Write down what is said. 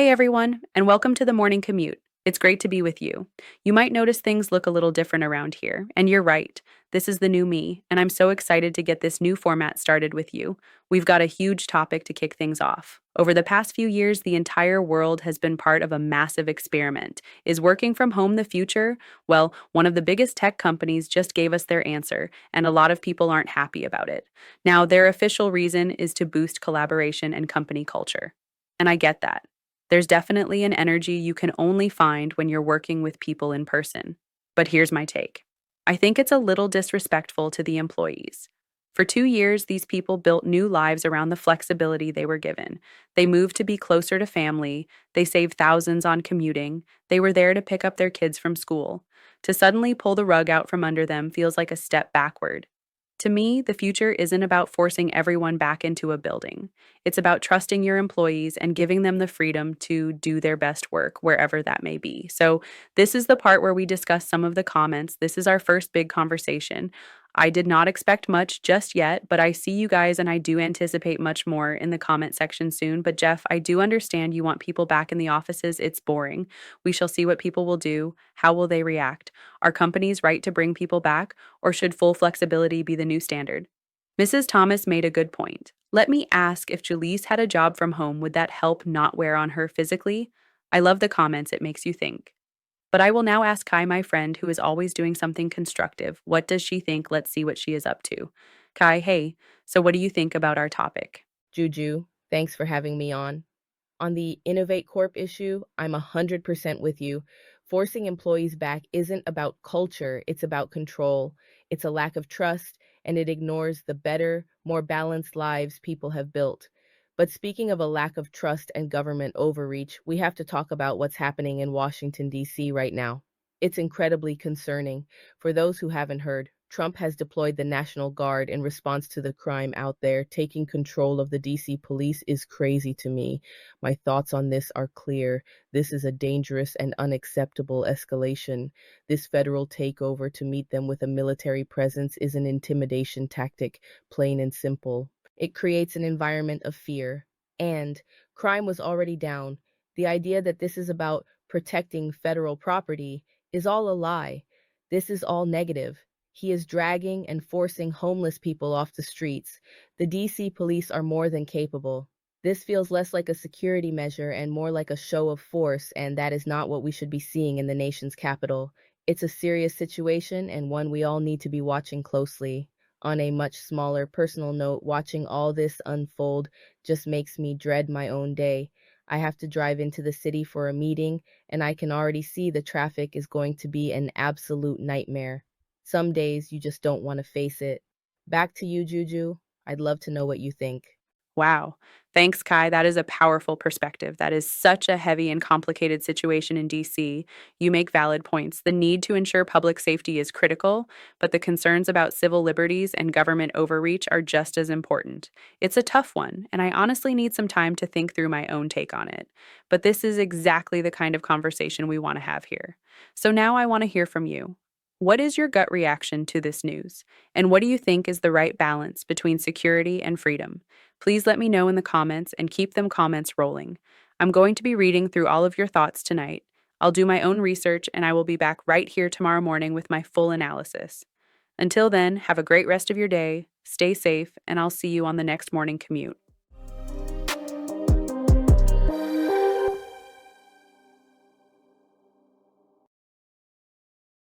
Hey everyone, and welcome to the morning commute. It's great to be with you. You might notice things look a little different around here, and you're right. This is the new me, and I'm so excited to get this new format started with you. We've got a huge topic to kick things off. Over the past few years, the entire world has been part of a massive experiment. Is working from home the future? Well, one of the biggest tech companies just gave us their answer, and a lot of people aren't happy about it. Now, their official reason is to boost collaboration and company culture. And I get that. There's definitely an energy you can only find when you're working with people in person. But here's my take. I think it's a little disrespectful to the employees. For 2 years, these people built new lives around the flexibility they were given. They moved to be closer to family, they saved thousands on commuting, they were there to pick up their kids from school. To suddenly pull the rug out from under them feels like a step backward. To me, the future isn't about forcing everyone back into a building. It's about trusting your employees and giving them the freedom to do their best work wherever that may be. So, this is the part where we discuss some of the comments. This is our first big conversation. I did not expect much just yet, but I see you guys and I do anticipate much more in the comment section soon. But, Jeff, I do understand you want people back in the offices. It's boring. We shall see what people will do. How will they react? Are companies right to bring people back? Or should full flexibility be the new standard? Mrs. Thomas made a good point. Let me ask, if Jaleese had a job from home, would that help not wear on her physically? I love the comments, it makes you think. But I will now ask Kai, my friend, who is always doing something constructive. What does she think? Let's see what she is up to. Kai, hey, so what do you think about our topic? Juju, thanks for having me on. On the Innovate Corp issue, I'm 100% with you. Forcing employees back isn't about culture, it's about control. It's a lack of trust, and it ignores the better, more balanced lives people have built. But speaking of a lack of trust and government overreach, we have to talk about what's happening in Washington, D.C. right now. It's incredibly concerning. For those who haven't heard, Trump has deployed the National Guard in response to the crime out there. Taking control of the DC police is crazy to me. My thoughts on this are clear. This is a dangerous and unacceptable escalation. This federal takeover to meet them with a military presence is an intimidation tactic, plain and simple. It creates an environment of fear. And crime was already down. The idea that this is about protecting federal property is all a lie. This is all negative. He is dragging and forcing homeless people off the streets. The DC police are more than capable. This feels less like a security measure and more like a show of force, and that is not what we should be seeing in the nation's capital. It's a serious situation and one we all need to be watching closely. On a much smaller personal note, watching all this unfold just makes me dread my own day. I have to drive into the city for a meeting, and I can already see the traffic is going to be an absolute nightmare. Some days you just don't want to face it. Back to you, Juju. I'd love to know what you think. Wow. Thanks, Kai. That is a powerful perspective. That is such a heavy and complicated situation in DC. You make valid points. The need to ensure public safety is critical, but the concerns about civil liberties and government overreach are just as important. It's a tough one, and I honestly need some time to think through my own take on it. But this is exactly the kind of conversation we want to have here. So now I want to hear from you. What is your gut reaction to this news? And what do you think is the right balance between security and freedom? Please let me know in the comments and keep them comments rolling. I'm going to be reading through all of your thoughts tonight. I'll do my own research and I will be back right here tomorrow morning with my full analysis. Until then, have a great rest of your day, stay safe, and I'll see you on the next morning commute.